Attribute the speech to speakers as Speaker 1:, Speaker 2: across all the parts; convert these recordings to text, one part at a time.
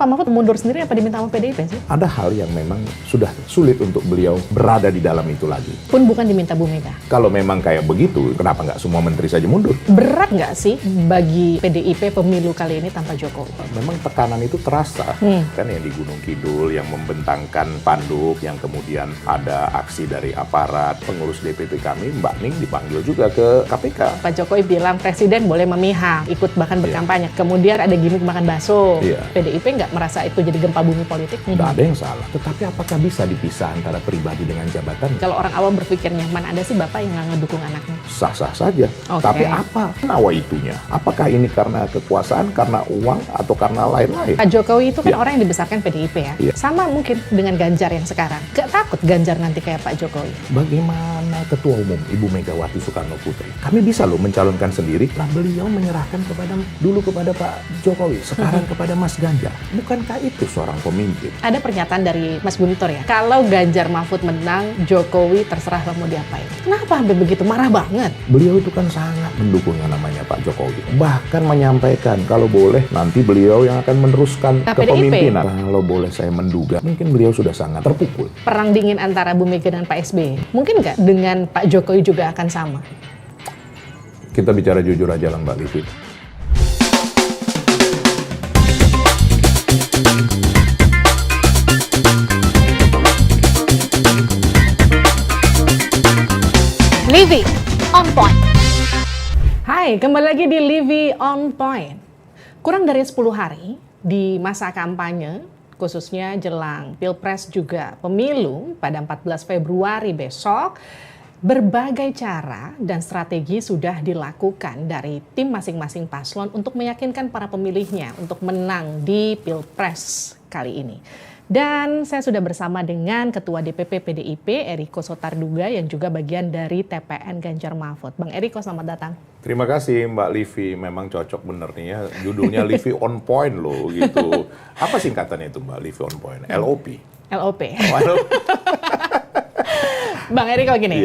Speaker 1: Pak Mahfud mundur sendiri apa diminta sama PDIP sih?
Speaker 2: Ada hal yang memang sudah sulit untuk beliau berada di dalam itu lagi.
Speaker 1: Pun bukan diminta Bu Mega.
Speaker 2: Kalau memang kayak begitu, kenapa nggak semua menteri saja mundur?
Speaker 1: Berat nggak sih bagi PDIP pemilu kali ini tanpa Jokowi?
Speaker 2: Memang tekanan itu terasa. Kan yang di Gunung Kidul, yang membentangkan spanduk, yang kemudian ada aksi dari aparat, pengurus DPP kami, Mbak Ning dipanggil juga ke KPK.
Speaker 1: Pak Jokowi bilang presiden boleh memihak, ikut bahkan berkampanye. Kemudian ada gimmick makan bakso. PDIP nggak merasa itu jadi gempa bumi politik?
Speaker 2: Tidak ada yang salah. Tetapi apakah bisa dipisah antara pribadi dengan jabatan?
Speaker 1: Kalau orang awam berpikir nyaman, ada sih Bapak yang nggak ngedukung anaknya?
Speaker 2: Sah-sah saja. Tapi apa itunya? Apakah ini karena kekuasaan, karena uang, atau karena lain-lain?
Speaker 1: Pak Jokowi itu kan orang yang dibesarkan PDIP ya. Sama mungkin dengan Ganjar yang sekarang. Gak takut Ganjar nanti kayak Pak Jokowi?
Speaker 2: Bagaimana Ketua Umum Ibu Megawati Soekarno Putri? Kami bisa loh mencalonkan sendiri. Lah beliau menyerahkan dulu kepada Pak Jokowi, sekarang kepada Mas Ganjar. Bukankah itu seorang pemimpin?
Speaker 1: Ada pernyataan dari Mas Guntur ya, kalau Ganjar Mahfud menang, Jokowi terserah mau diapain. Kenapa sampai begitu? Marah banget.
Speaker 2: Beliau itu kan sangat mendukung yang namanya Pak Jokowi. Bahkan menyampaikan kalau boleh nanti beliau yang akan meneruskan kepemimpinan. Kalau boleh saya menduga, mungkin beliau sudah sangat terpukul.
Speaker 1: Perang dingin antara Bu Mega dan Pak SBY, mungkin nggak dengan Pak Jokowi juga akan sama?
Speaker 2: Kita bicara jujur aja lah Mbak Livi.
Speaker 1: Livi on Point. Hai, kembali lagi di Livi on Point. Kurang dari 10 hari di masa kampanye, khususnya jelang Pilpres juga pemilu pada 14 Februari besok, berbagai cara dan strategi sudah dilakukan dari tim masing-masing paslon untuk meyakinkan para pemilihnya untuk menang di Pilpres kali ini. Dan saya sudah bersama dengan Ketua DPP PDIP, Eriko Sotarduga, yang juga bagian dari TPN Ganjar Mahfud. Bang Eriko, selamat datang.
Speaker 2: Terima kasih Mbak Livi, memang cocok bener nih ya, judulnya Livi on Point loh gitu. Apa singkatannya itu Mbak, Livi on Point? LOP?
Speaker 1: LOP. Bang Eriko gini,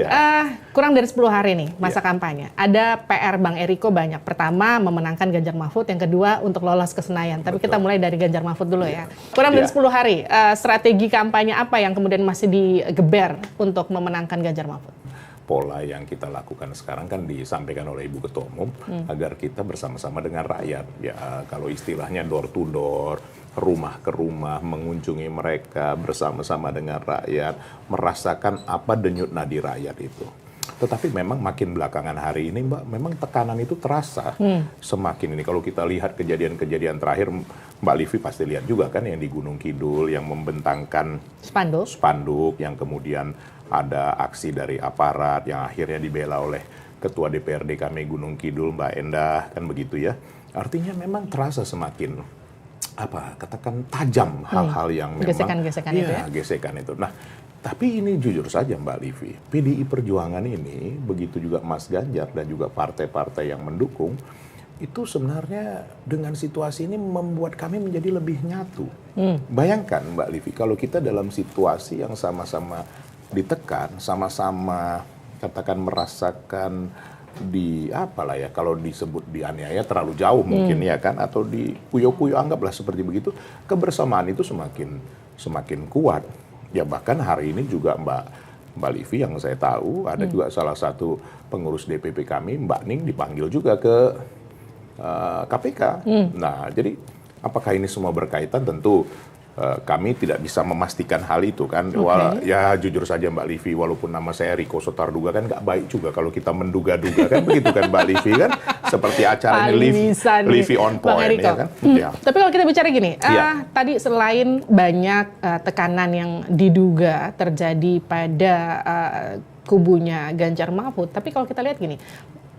Speaker 1: kurang dari 10 hari nih masa kampanye. Ada PR Bang Eriko banyak. Pertama, memenangkan Ganjar Mahfud. Yang kedua, untuk lolos ke Senayan. Tapi kita mulai dari Ganjar Mahfud dulu ya. Kurang dari 10 hari, strategi kampanye apa yang kemudian masih digeber untuk memenangkan Ganjar Mahfud?
Speaker 2: Pola yang kita lakukan sekarang kan disampaikan oleh Ibu Ketua Umum agar kita bersama-sama dengan rakyat. Ya kalau istilahnya door to door, rumah ke rumah, mengunjungi mereka bersama-sama dengan rakyat, merasakan apa denyut nadi rakyat itu. Tetapi memang makin belakangan hari ini Mbak, memang tekanan itu terasa semakin ini. Kalau kita lihat kejadian-kejadian terakhir, Mbak Livi pasti lihat juga kan yang di Gunung Kidul, yang membentangkan spanduk, yang kemudian ada aksi dari aparat yang akhirnya dibela oleh Ketua DPRD kami Gunung Kidul, Mbak Endah, kan begitu ya. Artinya memang terasa semakin katakan tajam hal-hal yang memang
Speaker 1: gesekan-gesekan itu ya.
Speaker 2: Gesekan itu. Nah, tapi ini jujur saja Mbak Livi, PDI Perjuangan ini, begitu juga Mas Ganjar dan juga partai-partai yang mendukung, itu sebenarnya dengan situasi ini membuat kami menjadi lebih nyatu. Bayangkan Mbak Livi, kalau kita dalam situasi yang sama-sama ditekan, sama-sama katakan merasakan kalau disebut dianiaya terlalu jauh mungkin ya kan, atau di kuyo-kuyo anggaplah seperti begitu, kebersamaan itu semakin kuat. Ya bahkan hari ini juga Mbak Livi yang saya tahu ada juga salah satu pengurus DPP kami, Mbak Ning, dipanggil juga ke KPK. Nah jadi apakah ini semua berkaitan? Tentu kami tidak bisa memastikan hal itu kan. Ya jujur saja Mbak Livi, walaupun nama saya Eriko Sotarduga kan nggak baik juga kalau kita menduga-duga kan begitu kan Mbak Livi kan, seperti acara ini Livi on Point ya kan.
Speaker 1: Tapi kalau kita bicara gini, tadi selain banyak tekanan yang diduga terjadi pada kubunya Ganjar Mahfud, tapi kalau kita lihat gini,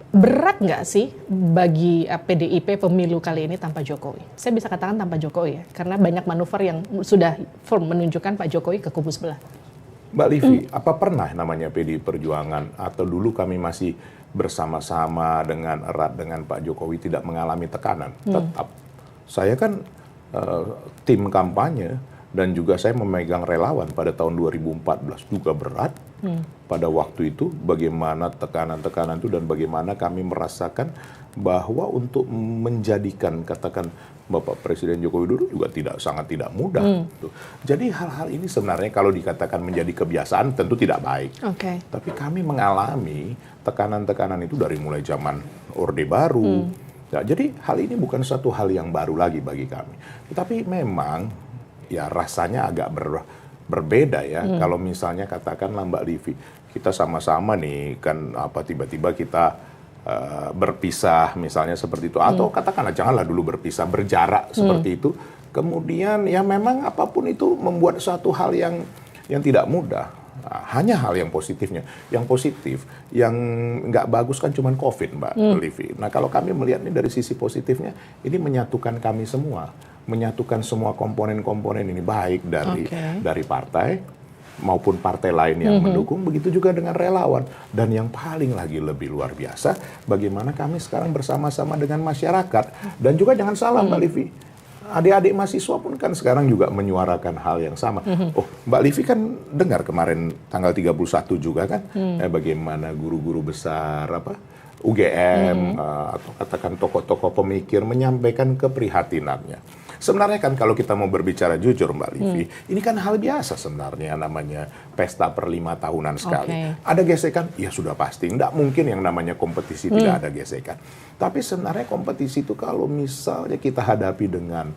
Speaker 1: berat nggak sih bagi PDIP pemilu kali ini tanpa Jokowi? Saya bisa katakan tanpa Jokowi ya, karena banyak manuver yang sudah firm menunjukkan Pak Jokowi ke kubu sebelah.
Speaker 2: Mbak Livi, apa pernah namanya PDI Perjuangan atau dulu kami masih bersama-sama dengan erat dengan Pak Jokowi tidak mengalami tekanan? Tetap. Saya kan tim kampanye dan juga saya memegang relawan pada tahun 2014 juga berat. Pada waktu itu bagaimana tekanan-tekanan itu dan bagaimana kami merasakan bahwa untuk menjadikan katakan Bapak Presiden Joko Widodo juga sangat tidak mudah. Jadi hal-hal ini sebenarnya kalau dikatakan menjadi kebiasaan tentu tidak baik. Tapi kami mengalami tekanan-tekanan itu dari mulai zaman Orde Baru. Ya, jadi hal ini bukan satu hal yang baru lagi bagi kami. Tapi memang ya rasanya agak berbeda ya. Kalau misalnya katakanlah Mbak Livi, kita sama-sama nih kan tiba-tiba kita berpisah misalnya seperti itu, atau katakanlah janganlah dulu berpisah, berjarak seperti itu. Kemudian ya memang apapun itu membuat suatu hal yang tidak mudah. Nah, hanya hal yang positifnya. Yang positif, yang nggak bagus kan cuma COVID, Mbak Livi. Nah kalau kami melihat ini dari sisi positifnya, ini menyatukan kami semua, menyatukan semua komponen-komponen ini, baik dari partai maupun partai lain yang mendukung, begitu juga dengan relawan. Dan yang paling lagi lebih luar biasa, bagaimana kami sekarang bersama-sama dengan masyarakat. Dan juga jangan salah Mbak Livi, adik-adik mahasiswa pun kan sekarang juga menyuarakan hal yang sama. Oh, Mbak Livi kan dengar kemarin tanggal 31 juga kan, bagaimana guru-guru besar UGM atau katakan tokoh-tokoh pemikir menyampaikan keprihatinannya. Sebenarnya kan kalau kita mau berbicara jujur Mbak Livi, ini kan hal biasa sebenarnya, namanya pesta per 5 tahunan sekali. Ada gesekan? Ya sudah pasti. Nggak mungkin yang namanya kompetisi tidak ada gesekan. Tapi sebenarnya kompetisi itu kalau misalnya kita hadapi dengan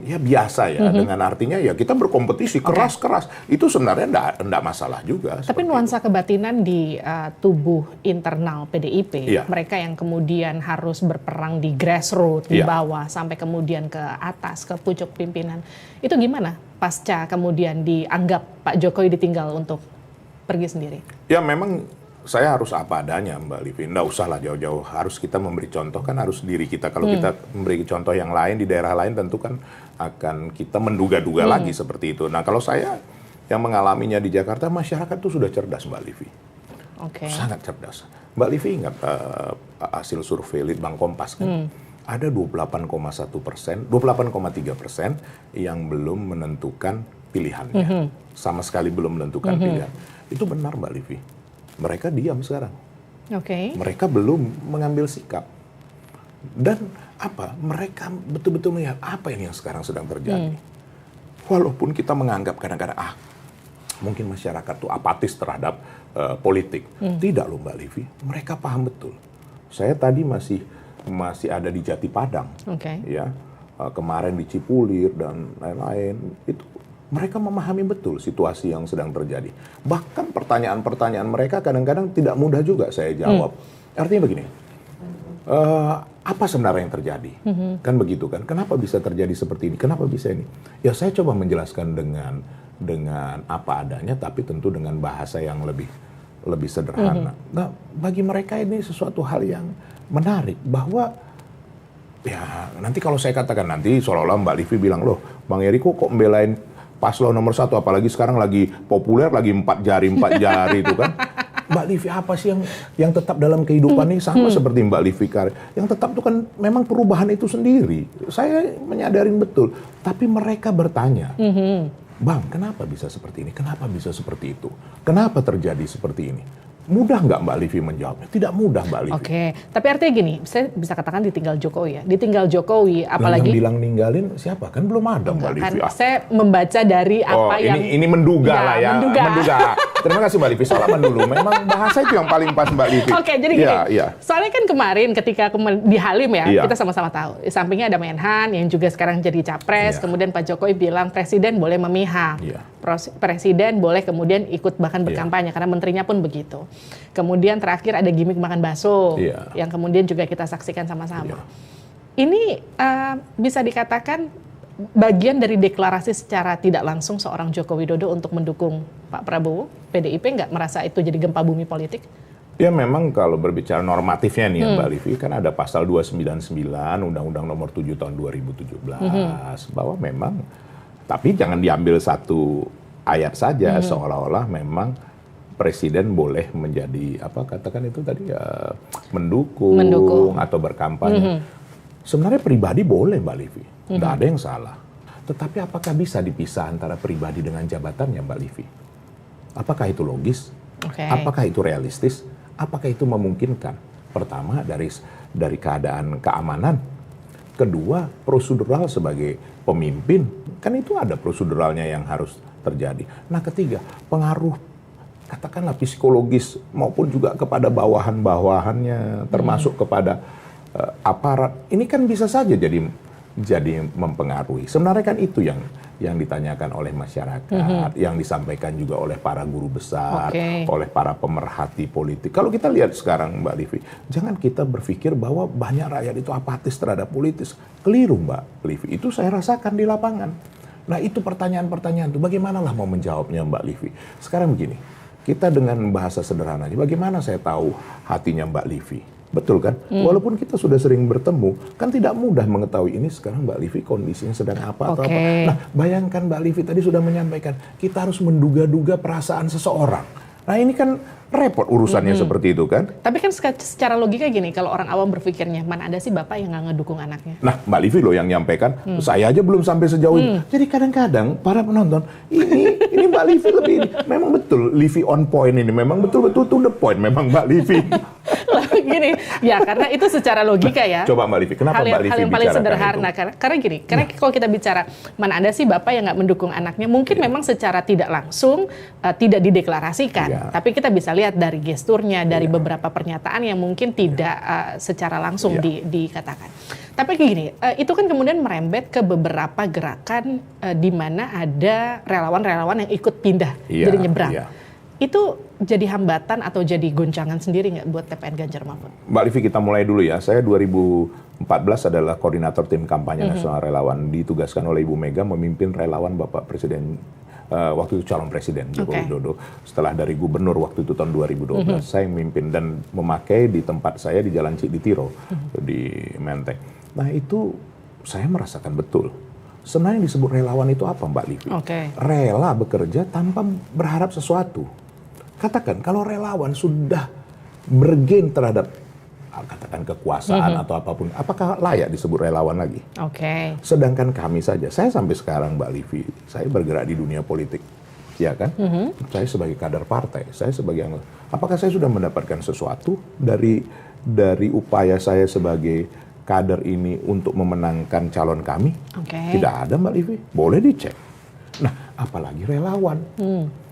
Speaker 2: ya biasa ya, dengan artinya ya kita berkompetisi keras-keras, itu sebenarnya enggak masalah juga.
Speaker 1: Tapi nuansa kebatinan di tubuh internal PDIP, mereka yang kemudian harus berperang di grassroots, di bawah, sampai kemudian ke atas, ke pucuk pimpinan, itu gimana pasca kemudian dianggap Pak Jokowi ditinggal untuk pergi sendiri? Ya
Speaker 2: memang saya harus apa adanya Mbak Livi, nggak usah lah jauh-jauh, harus kita memberi contoh kan harus diri kita. Kalau kita memberi contoh yang lain di daerah lain tentu kan akan kita menduga-duga lagi seperti itu. Nah kalau saya yang mengalaminya di Jakarta, masyarakat itu sudah cerdas Mbak Livi, sangat cerdas. Mbak Livi ingat hasil survei Litbang Kompas kan, ada 28,1%, 28,3% yang belum menentukan pilihannya, sama sekali belum menentukan pilihan. Itu benar Mbak Livi. Mereka diam sekarang. Mereka belum mengambil sikap. Dan mereka betul-betul melihat apa ini yang sekarang sedang terjadi. Walaupun kita menganggap kadang-kadang mungkin masyarakat tuh apatis terhadap politik. Tidak loh Mbak Livi, mereka paham betul. Saya tadi masih ada di Jati Padang. Ya, kemarin di Cipulir dan lain-lain, itu mereka memahami betul situasi yang sedang terjadi. Bahkan pertanyaan-pertanyaan mereka kadang-kadang tidak mudah juga saya jawab. Artinya begini, apa sebenarnya yang terjadi? Kan begitu kan? Kenapa bisa terjadi seperti ini? Kenapa bisa ini? Ya saya coba menjelaskan dengan apa adanya, tapi tentu dengan bahasa yang lebih sederhana. Nah, bagi mereka ini sesuatu hal yang menarik, bahwa ya nanti kalau saya katakan nanti seolah-olah Mbak Livi bilang, loh Bang Eriko kok membelain paslon nomor 1, apalagi sekarang lagi populer, lagi 4 jari itu kan. Mbak Livi apa sih yang tetap dalam kehidupan ini? Sama seperti Mbak Livi yang tetap itu kan memang perubahan itu sendiri. Saya menyadarin betul. Tapi mereka bertanya, Bang kenapa bisa seperti ini? Kenapa bisa seperti itu? Kenapa terjadi seperti ini? Mudah nggak Mbak Livi menjawabnya? Tidak mudah Mbak Livi.
Speaker 1: Tapi artinya gini, saya bisa katakan ditinggal Jokowi ya. Ditinggal Jokowi, apalagi...
Speaker 2: Yang bilang ninggalin siapa? Kan belum ada Mbak Livi.
Speaker 1: Saya membaca dari apa yang...
Speaker 2: Ini menduga lah ya. Menduga. Terima kasih Mbak Livi, salaman dulu. Memang bahasa itu yang paling pas Mbak Livi.
Speaker 1: Jadi gini, soalnya kan kemarin ketika di Halim ya, kita sama-sama tahu. Di sampingnya ada Menhan yang juga sekarang jadi capres. Kemudian Pak Jokowi bilang Presiden boleh memihak. Presiden boleh kemudian ikut bahkan berkampanye, karena menterinya pun begitu. Kemudian terakhir ada gimmick makan bakso yang kemudian juga kita saksikan sama-sama. Ini bisa dikatakan bagian dari deklarasi secara tidak langsung seorang Joko Widodo untuk mendukung Pak Prabowo. PDIP nggak merasa itu jadi gempa bumi politik?
Speaker 2: Ya memang kalau berbicara normatifnya nih Mbak Livi, kan ada pasal 299 Undang-Undang Nomor 7 Tahun 2017 bahwa memang, tapi jangan diambil satu ayat saja seolah-olah memang Presiden boleh menjadi katakan itu tadi mendukung atau berkampanye. Sebenarnya pribadi boleh Mbak Livi, nggak ada yang salah. Tetapi apakah bisa dipisah antara pribadi dengan jabatannya, Mbak Livi? Apakah itu logis? Apakah itu realistis? Apakah itu memungkinkan? Pertama, dari keadaan keamanan. Kedua, prosedural sebagai pemimpin. Kan itu ada proseduralnya yang harus terjadi. Nah, ketiga, pengaruh katakanlah psikologis maupun juga kepada bawahan-bawahannya, termasuk kepada aparat. Ini kan bisa saja jadi mempengaruhi. Sebenarnya kan itu yang ditanyakan oleh masyarakat, yang disampaikan juga oleh para guru besar, oleh para pemerhati politik. Kalau kita lihat sekarang, Mbak Livi, jangan kita berpikir bahwa banyak rakyat itu apatis terhadap politis. Keliru, Mbak Livi. Itu saya rasakan di lapangan. Nah, itu pertanyaan-pertanyaan itu bagaimana lah mau menjawabnya, Mbak Livi. Sekarang begini, kita dengan bahasa sederhananya, bagaimana saya tahu hatinya Mbak Livi? Betul kan? Walaupun kita sudah sering bertemu, kan tidak mudah mengetahui ini sekarang Mbak Livi kondisinya sedang apa atau apa. Nah, bayangkan Mbak Livi tadi sudah menyampaikan, kita harus menduga-duga perasaan seseorang. Nah, ini kan repot urusannya seperti itu kan.
Speaker 1: Tapi kan secara logika gini, kalau orang awam berpikirnya, mana ada sih bapak yang nggak ngedukung anaknya?
Speaker 2: Nah, Mbak Livi loh yang nyampaikan, saya aja belum sampai sejauh ini. Jadi kadang-kadang para penonton, ini Mbak Livi lebih, memang betul Livi on point ini, memang betul-betul to the point memang Mbak Livi.
Speaker 1: Gini, ya karena itu secara logika ya.
Speaker 2: Coba Mbak Livi, kenapa Mbak Livi
Speaker 1: hal yang paling sederhana
Speaker 2: itu?
Speaker 1: karena gini, karena kalau kita bicara mana ada sih bapak yang nggak mendukung anaknya, mungkin memang secara tidak langsung tidak dideklarasikan, tapi kita bisa lihat dari gesturnya, dari beberapa pernyataan yang mungkin tidak secara langsung dikatakan. Tapi gini, itu kan kemudian merembet ke beberapa gerakan di mana ada relawan-relawan yang ikut pindah, jadi nyebrang. Itu jadi hambatan atau jadi goncangan sendiri nggak buat TPN Ganjar Mahfud?
Speaker 2: Mbak Livi, kita mulai dulu ya. Saya 2014 adalah koordinator tim kampanye nasional relawan. Ditugaskan oleh Ibu Mega memimpin relawan Bapak Presiden, waktu itu calon Presiden Joko Widodo. Setelah dari gubernur waktu itu tahun 2012, saya memimpin dan memakai di tempat saya di Jalan Cikditiro, di Menteng. Nah, itu saya merasakan betul. Sebenarnya yang disebut relawan itu apa, Mbak Livi? Rela bekerja tanpa berharap sesuatu. Katakan, kalau relawan sudah bergen terhadap katakan kekuasaan atau apapun, apakah layak disebut relawan lagi? Sedangkan kami saja, saya sampai sekarang Mbak Livi, saya bergerak di dunia politik, ya kan? Saya sebagai kader partai, saya sebagai anggota. Apakah saya sudah mendapatkan sesuatu dari upaya saya sebagai kader ini untuk memenangkan calon kami? Tidak ada, Mbak Livi. Boleh dicek. Nah, apalagi relawan.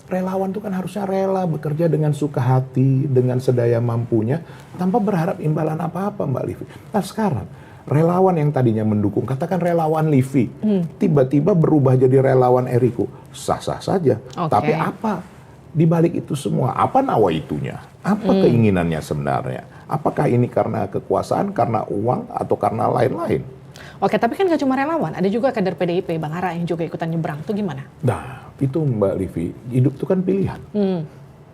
Speaker 2: Relawan itu kan harusnya rela bekerja dengan suka hati, dengan sedaya mampunya, tanpa berharap imbalan apa-apa, Mbak Livi. Nah, sekarang relawan yang tadinya mendukung, katakan relawan Livi, tiba-tiba berubah jadi relawan Eriko, sah-sah saja. Tapi apa di balik itu semua? Apa nawaitunya? Apa keinginannya sebenarnya? Apakah ini karena kekuasaan, karena uang, atau karena lain-lain?
Speaker 1: Tapi kan nggak cuma relawan, ada juga kader PDIP, Bang Ara yang juga ikutan nyebrang. Itu gimana?
Speaker 2: Nah, itu Mbak Livi, hidup itu kan pilihan.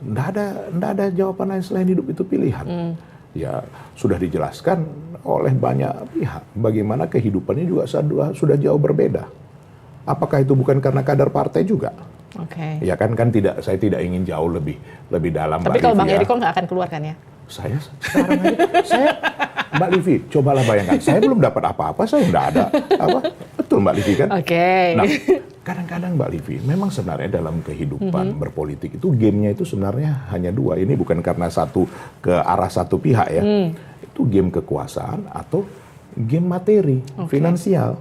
Speaker 2: Nggak ada jawaban lain selain hidup itu pilihan. Ya, sudah dijelaskan oleh banyak pihak bagaimana kehidupannya juga sudah jauh berbeda. Apakah itu bukan karena kader partai juga? Ya kan tidak, saya tidak ingin jauh lebih dalam.
Speaker 1: Tapi kalau Bang Eriko nggak akan keluar kan ya?
Speaker 2: Saya sekarang aja, Mbak Livi, cobalah bayangkan, saya belum dapat apa-apa, saya nggak ada apa, betul Mbak Livi kan? Nah, kadang-kadang Mbak Livi, memang sebenarnya dalam kehidupan berpolitik itu gamenya itu sebenarnya hanya dua. Ini bukan karena ke arah satu pihak ya, itu game kekuasaan atau game materi, finansial.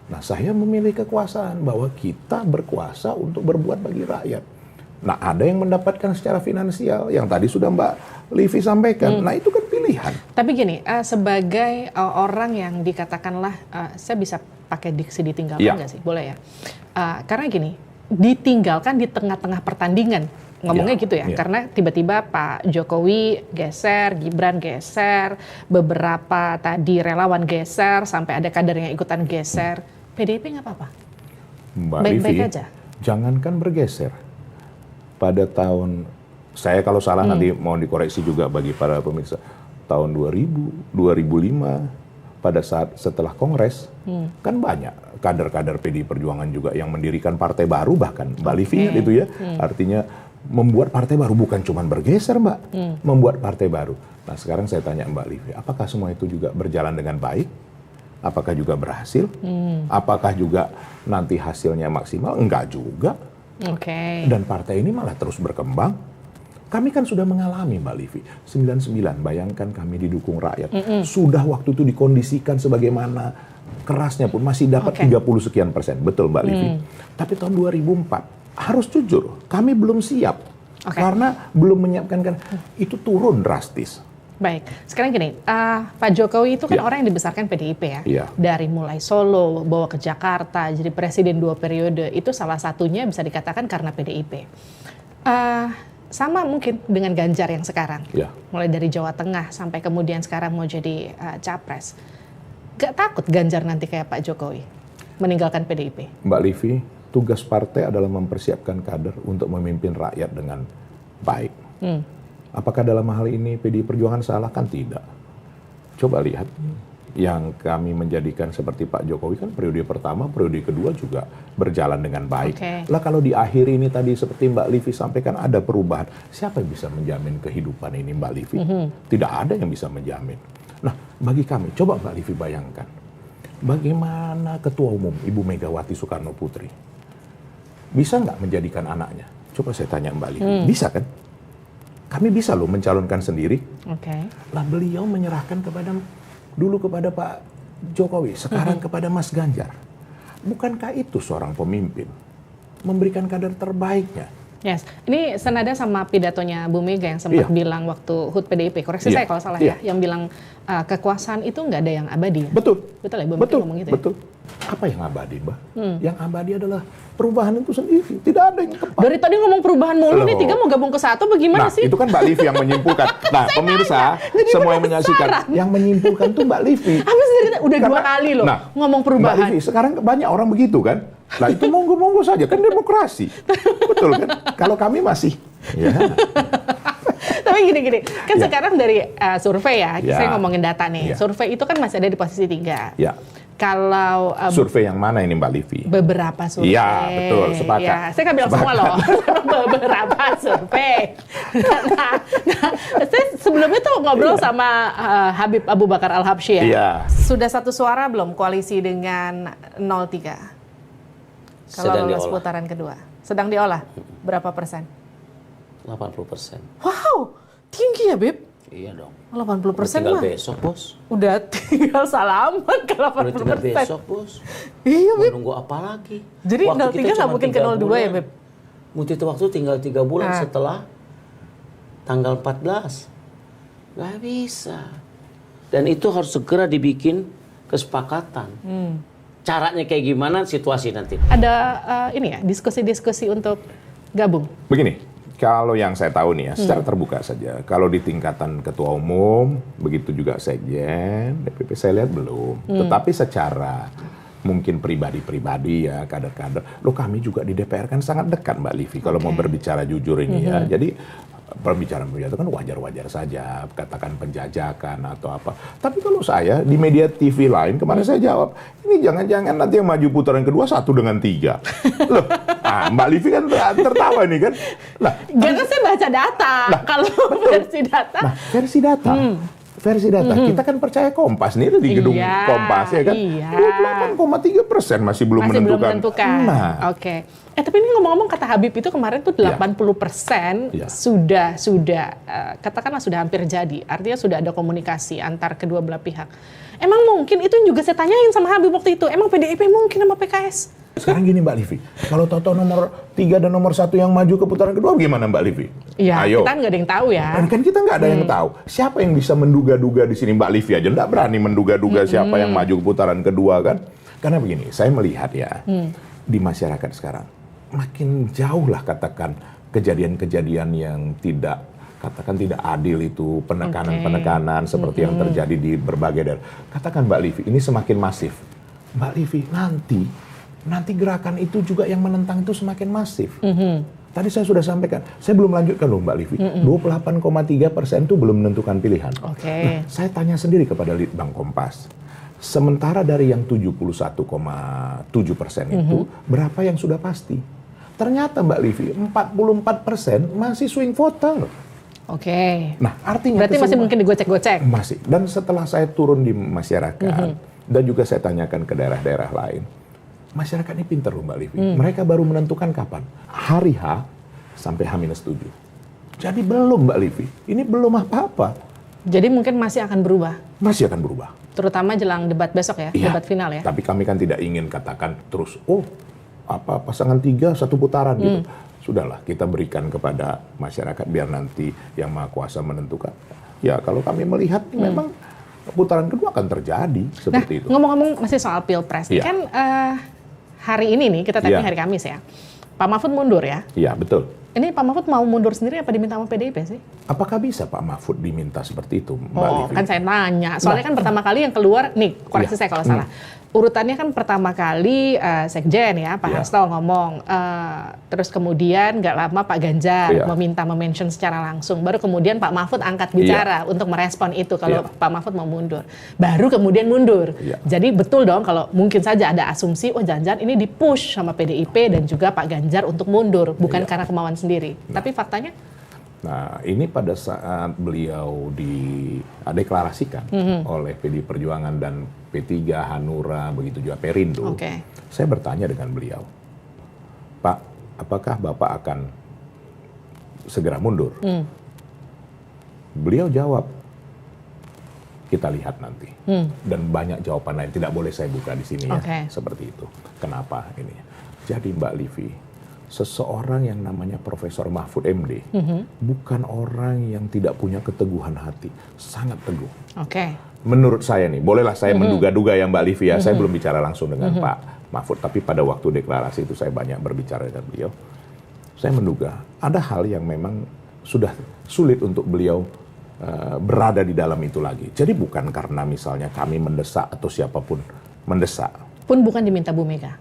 Speaker 2: Nah, saya memilih kekuasaan bahwa kita berkuasa untuk berbuat bagi rakyat. Nah, ada yang mendapatkan secara finansial, yang tadi sudah Mbak Livi sampaikan. Nah, itu kan pilihan.
Speaker 1: Tapi gini, sebagai orang yang dikatakanlah, saya bisa pakai diksi ditinggalkan nggak sih? Boleh ya? Karena gini, ditinggalkan di tengah-tengah pertandingan. Ngomongnya gitu ya, karena tiba-tiba Pak Jokowi geser, Gibran geser, beberapa tadi relawan geser, sampai ada kader yang ikutan geser. PDIP nggak apa-apa? Baik-baik aja?
Speaker 2: Jangankan bergeser. Pada tahun, saya kalau salah nanti mau dikoreksi juga bagi para pemirsa, tahun 2000, 2005, pada saat setelah Kongres, kan banyak kader-kader PDI Perjuangan juga yang mendirikan partai baru, bahkan Mbak Livi itu ya, artinya membuat partai baru, bukan cuma bergeser Mbak, membuat partai baru. Nah, sekarang saya tanya Mbak Livi, apakah semua itu juga berjalan dengan baik? Apakah juga berhasil? Apakah juga nanti hasilnya maksimal? Enggak juga. Dan partai ini malah terus berkembang. Kami kan sudah mengalami Mbak Livi, 99, bayangkan kami didukung rakyat. Sudah waktu itu dikondisikan sebagaimana kerasnya pun masih dapat 30 sekian persen. Betul Mbak Livi. Tapi tahun 2004, harus jujur, kami belum siap. Karena belum menyiapkan, itu turun drastis.
Speaker 1: Baik, sekarang gini, Pak Jokowi itu kan orang yang dibesarkan PDIP ya. Dari mulai Solo, bawa ke Jakarta, jadi presiden 2 periode, itu salah satunya bisa dikatakan karena PDIP. Sama mungkin dengan Ganjar yang sekarang, mulai dari Jawa Tengah sampai kemudian sekarang mau jadi capres. Gak takut Ganjar nanti kayak Pak Jokowi meninggalkan PDIP?
Speaker 2: Mbak Livi, tugas partai adalah mempersiapkan kader untuk memimpin rakyat dengan baik. Apakah dalam hal ini PDI Perjuangan salah? Kan tidak. Coba lihat, yang kami menjadikan seperti Pak Jokowi kan periode pertama, periode kedua juga berjalan dengan baik. Lah kalau di akhir ini tadi seperti Mbak Livi sampaikan ada perubahan, siapa yang bisa menjamin kehidupan ini Mbak Livi? Tidak ada yang bisa menjamin. Nah bagi kami, coba Mbak Livi bayangkan, bagaimana Ketua Umum Ibu Megawati Soekarno Putri bisa nggak menjadikan anaknya? Coba saya tanya Mbak Livi, bisa kan? Kami bisa loh mencalonkan sendiri. Lah beliau menyerahkan dulu kepada Pak Jokowi, sekarang kepada Mas Ganjar. Bukankah itu seorang pemimpin? Memberikan kader terbaiknya.
Speaker 1: Yes, ini senada sama pidatonya Bu Mega yang sempat bilang waktu HUT PDIP, koreksi saya kalau salah ya, yang bilang kekuasaan itu nggak ada yang abadi.
Speaker 2: Betul.
Speaker 1: Betul ya, Bu Mega ngomong gitu ya?
Speaker 2: Betul. Apa yang abadi, Mbak? Yang abadi adalah perubahan itu sendiri. Tidak ada yang tepat.
Speaker 1: Dari tadi ngomong perubahan mulu, nih 3 mau gabung ke 1 bagaimana sih?
Speaker 2: Nah, itu kan Mbak Livi yang menyimpulkan. Nah, pemirsa, semua yang menyaksikan, yang menyimpulkan tuh Mbak Livi.
Speaker 1: Habis udah 2 kali loh ngomong perubahan.
Speaker 2: Mbak Livi, sekarang banyak orang begitu kan? Nah, itu monggo-monggo saja, kan demokrasi. Betul kan? Kalau kami masih,
Speaker 1: Tapi gini-gini, kan sekarang dari survei saya ngomongin data nih. Survei itu kan masih ada di posisi 3. Kalau
Speaker 2: survei yang mana ini Mbak Livi?
Speaker 1: Beberapa survei.
Speaker 2: Iya, betul, sepakat.
Speaker 1: Saya nggak bilang semua loh. Beberapa survei. Saya sebelumnya tuh ngobrol sama Habib Abu Bakar Al-Habsyi ya. Sudah satu suara belum koalisi dengan 03? Kalau lolos putaran kedua. Sedang diolah. Berapa persen?
Speaker 3: 80%.
Speaker 1: Wow, tinggi ya Beb?
Speaker 3: Iya dong.
Speaker 1: 80%
Speaker 3: tinggal
Speaker 1: mah.
Speaker 3: besok, Bos.
Speaker 1: Udah tinggal salaman ke 80%.
Speaker 3: Tinggal besok, Bos.
Speaker 1: Iya, Beb.
Speaker 3: Menunggu apa lagi?
Speaker 1: Jadi 03 nggak mungkin ke 02 ya, Beb?
Speaker 3: Mungkin itu waktu tinggal 3 bulan setelah tanggal 14. Nggak bisa. Dan itu harus segera dibikin kesepakatan. Caranya kayak gimana, situasi nanti.
Speaker 1: Ada ini ya, diskusi-diskusi untuk gabung?
Speaker 2: Begini. Kalau yang saya tahu nih ya, secara terbuka saja. Kalau di tingkatan ketua umum, begitu juga sekjen, DPP saya lihat belum. Tetapi secara mungkin pribadi-pribadi ya, kader-kader. Loh kami juga di DPR kan sangat dekat Mbak Livi. Kalau mau berbicara jujur ini ya. Jadi perbicaraan itu kan wajar-wajar saja. Katakan penjajakan atau apa. Tapi kalau saya di media TV lain, kemarin saya jawab, ini jangan-jangan nanti yang maju putaran kedua 1 dengan 3. Loh. Mbak Livi kan tertawa nih kan.
Speaker 1: Karena saya baca data. Kalau versi data.
Speaker 2: Versi data. Versi data. Kita kan percaya Kompas nih di gedung Kompas ya kan. 28,3% masih belum menentukan.
Speaker 1: Nah. Oke. Tapi ini ngomong-ngomong kata Habib itu kemarin tuh 80% sudah katakanlah sudah hampir jadi. Artinya sudah ada komunikasi antar kedua belah pihak. Emang mungkin itu juga saya tanyain sama Habib waktu itu. Emang PDIP mungkin sama PKS?
Speaker 2: Sekarang gini Mbak Livi, kalau Toto nomor 3 dan nomor 1 yang maju ke putaran kedua gimana Mbak Livi?
Speaker 1: Iya, kita nggak ada yang tahu ya.
Speaker 2: Kan kita nggak ada yang tahu. Siapa yang bisa menduga-duga di sini? Mbak Livi aja nggak berani menduga-duga siapa yang maju ke putaran kedua kan? Karena begini, saya melihat ya di masyarakat sekarang makin jauh lah katakan kejadian-kejadian yang tidak adil itu, penekanan-penekanan seperti yang terjadi di berbagai daerah. Katakan Mbak Livi, ini semakin masif. Mbak Livi, nanti gerakan itu juga yang menentang itu semakin masif. Tadi saya sudah sampaikan, saya belum lanjutkan loh Mbak Livi. 28,3% itu belum menentukan pilihan. Nah, saya tanya sendiri kepada Litbang Kompas. Sementara dari yang 71,7% itu, berapa yang sudah pasti? Ternyata Mbak Livi, 44% masih swing voter. Nah, artinya
Speaker 1: berarti masih mungkin digocek-gocek.
Speaker 2: Masih. Dan setelah saya turun di masyarakat, Dan juga saya tanyakan ke daerah-daerah lain. Masyarakat ini pintar loh Mbak Livi. Mereka baru menentukan kapan. Hari H sampai H-7. Jadi belum Mbak Livi. Ini belum apa-apa.
Speaker 1: Jadi mungkin masih akan berubah?
Speaker 2: Masih akan berubah.
Speaker 1: Terutama jelang debat besok ya, debat final ya?
Speaker 2: Tapi kami kan tidak ingin katakan terus, pasangan 3 1 putaran gitu. Sudahlah, kita berikan kepada masyarakat biar nanti yang Maha Kuasa menentukan. Ya kalau kami melihat memang putaran kedua akan terjadi seperti itu.
Speaker 1: Ngomong-ngomong masih soal Pilpres, kan hari ini nih, kita taping hari Kamis ya, Pak Mahfud mundur ya?
Speaker 2: Iya, betul.
Speaker 1: Ini Pak Mahfud mau mundur sendiri apa diminta sama PDIP sih?
Speaker 2: Apakah bisa Pak Mahfud diminta seperti itu, Mbak Livi?
Speaker 1: Kan saya nanya. Soalnya kan pertama kali yang keluar, nih koreksi saya kalau salah. Urutannya kan pertama kali Sekjen ya, Pak Hasto ngomong. Terus kemudian nggak lama Pak Ganjar meminta mention secara langsung. Baru kemudian Pak Mahfud angkat bicara untuk merespon itu kalau Pak Mahfud mau mundur. Baru kemudian mundur. Jadi betul dong kalau mungkin saja ada asumsi, jangan-jangan ini dipush sama PDIP dan juga Pak Ganjar untuk mundur. Bukan karena kemauan sendiri. Tapi faktanya?
Speaker 2: Nah, ini pada saat beliau dideklarasikan oleh PDI Perjuangan dan P3, Hanura, begitu juga Perindo, saya bertanya dengan beliau, Pak, apakah Bapak akan segera mundur? Beliau jawab, kita lihat nanti. Dan banyak jawaban lain, tidak boleh saya buka di sini ya, seperti itu. Kenapa ini? Jadi Mbak Livi, seseorang yang namanya Profesor Mahfud MD bukan orang yang tidak punya keteguhan hati, sangat teguh. Menurut saya nih, bolehlah saya menduga-duga ya Mbak Livi ya, saya belum bicara langsung dengan Pak Mahfud, tapi pada waktu deklarasi itu saya banyak berbicara dengan beliau. Saya menduga ada hal yang memang sudah sulit untuk beliau berada di dalam itu lagi. Jadi bukan karena misalnya kami mendesak atau siapapun mendesak. Pun
Speaker 1: bukan diminta Bu Mega?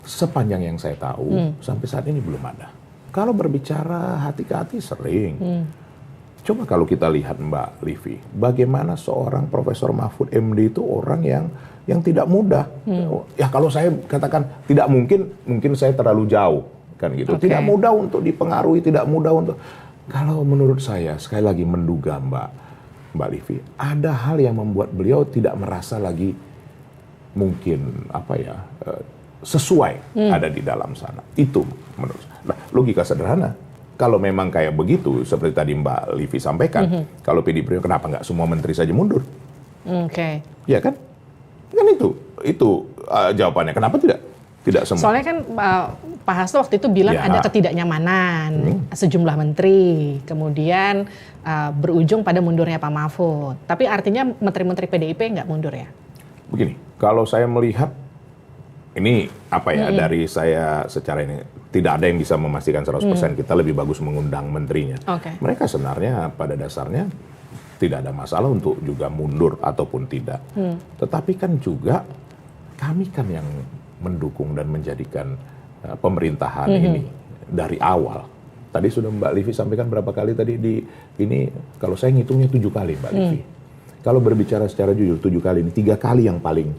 Speaker 2: Sepanjang yang saya tahu, sampai saat ini belum ada. Kalau berbicara hati ke hati sering. Coba kalau kita lihat Mbak Livi, bagaimana seorang Profesor Mahfud MD itu orang yang tidak mudah. Ya kalau saya katakan tidak mungkin saya terlalu jauh. Kan gitu. Tidak mudah untuk dipengaruhi, tidak mudah untuk... Kalau menurut saya, sekali lagi menduga Mbak Livi, ada hal yang membuat beliau tidak merasa lagi mungkin sesuai ada di dalam sana. Itu menurut saya. Nah, logika sederhana. Kalau memang kayak begitu, seperti tadi Mbak Livi sampaikan, kalau PDI Perjuangan kenapa nggak semua menteri saja mundur? Ya kan? Kan itu jawabannya. Kenapa tidak semua?
Speaker 1: Soalnya kan Pak Hasto waktu itu bilang ada ketidaknyamanan sejumlah menteri, kemudian berujung pada mundurnya Pak Mahfud. Tapi artinya menteri-menteri PDIP nggak mundur ya?
Speaker 2: Begini, kalau saya melihat ini dari saya secara ini tidak ada yang bisa memastikan 100%. Kita lebih bagus mengundang menterinya. Mereka sebenarnya pada dasarnya tidak ada masalah untuk juga mundur ataupun tidak. Tetapi kan juga kami kan yang mendukung dan menjadikan pemerintahan ini dari awal. Tadi sudah Mbak Livi sampaikan berapa kali tadi ini kalau saya ngitungnya 7 kali Mbak Livi. Kalau berbicara secara jujur 7 kali ini 3 kali yang paling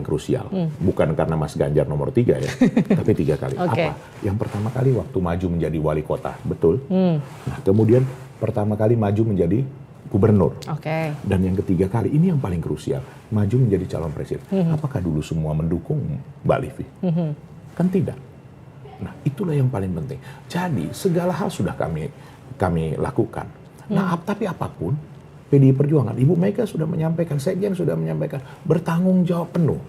Speaker 2: krusial. Bukan karena Mas Ganjar nomor 3 ya, tapi 3 kali. Apa? Yang pertama kali waktu maju menjadi wali kota, betul. Nah, kemudian pertama kali maju menjadi gubernur. Dan yang ketiga kali, ini yang paling krusial, maju menjadi calon presiden. Apakah dulu semua mendukung Mbak Livi? Kan tidak. Nah, itulah yang paling penting. Jadi, segala hal sudah kami lakukan. Nah, tapi apapun, PDI Perjuangan, Ibu Mega sudah menyampaikan, Sekjen sudah menyampaikan, bertanggung jawab penuh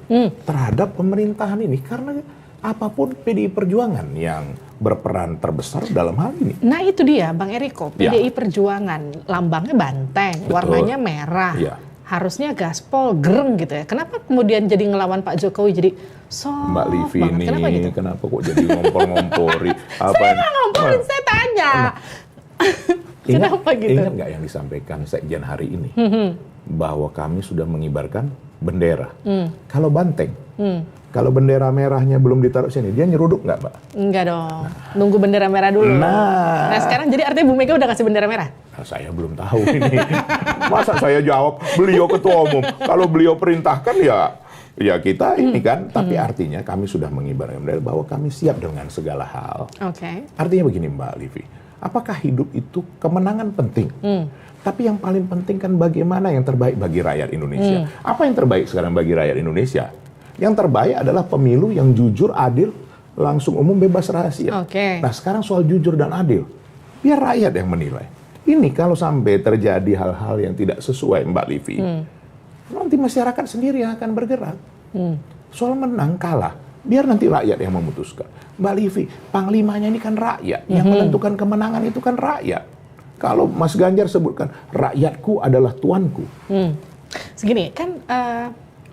Speaker 2: terhadap pemerintahan ini. Karena apapun PDI Perjuangan yang berperan terbesar dalam hal ini.
Speaker 1: Nah itu dia Bang Eriko, PDI Perjuangan, lambangnya banteng, warnanya merah. Harusnya gaspol, gereng gitu ya. Kenapa kemudian jadi ngelawan Pak Jokowi jadi soft
Speaker 2: Mbak Livi ini, kenapa kok jadi ngompor-ngompori?
Speaker 1: Saya nggak ngomporin, saya tanya. Kenapa gitu?
Speaker 2: Ingat nggak yang disampaikan Sekjen hari ini? Bahwa kami sudah mengibarkan bendera. Kalau banteng, kalau bendera merahnya belum ditaruh sini, dia nyeruduk nggak, Mbak?
Speaker 1: Enggak dong, nunggu bendera merah dulu. Nah sekarang jadi artinya Bu Mega udah kasih bendera merah?
Speaker 2: Nah, saya belum tahu ini. Masa saya jawab, beliau ketua umum. Kalau beliau perintahkan ya kita ini kan. Tapi artinya kami sudah mengibarkan bendera bahwa kami siap dengan segala hal. Artinya begini Mbak Livi. Apakah hidup itu kemenangan penting? Tapi yang paling penting kan bagaimana yang terbaik bagi rakyat Indonesia. Apa yang terbaik sekarang bagi rakyat Indonesia? Yang terbaik adalah pemilu yang jujur, adil, langsung umum, bebas rahasia. Nah sekarang soal jujur dan adil, biar rakyat yang menilai. Ini kalau sampai terjadi hal-hal yang tidak sesuai Mbak Livi, nanti masyarakat sendiri yang akan bergerak. Soal menang kalah, biar nanti rakyat yang memutuskan. Mbak Livi, panglimanya ini kan rakyat, yang menentukan kemenangan itu kan rakyat. Kalau Mas Ganjar sebutkan, rakyatku adalah tuanku.
Speaker 1: Segini, kan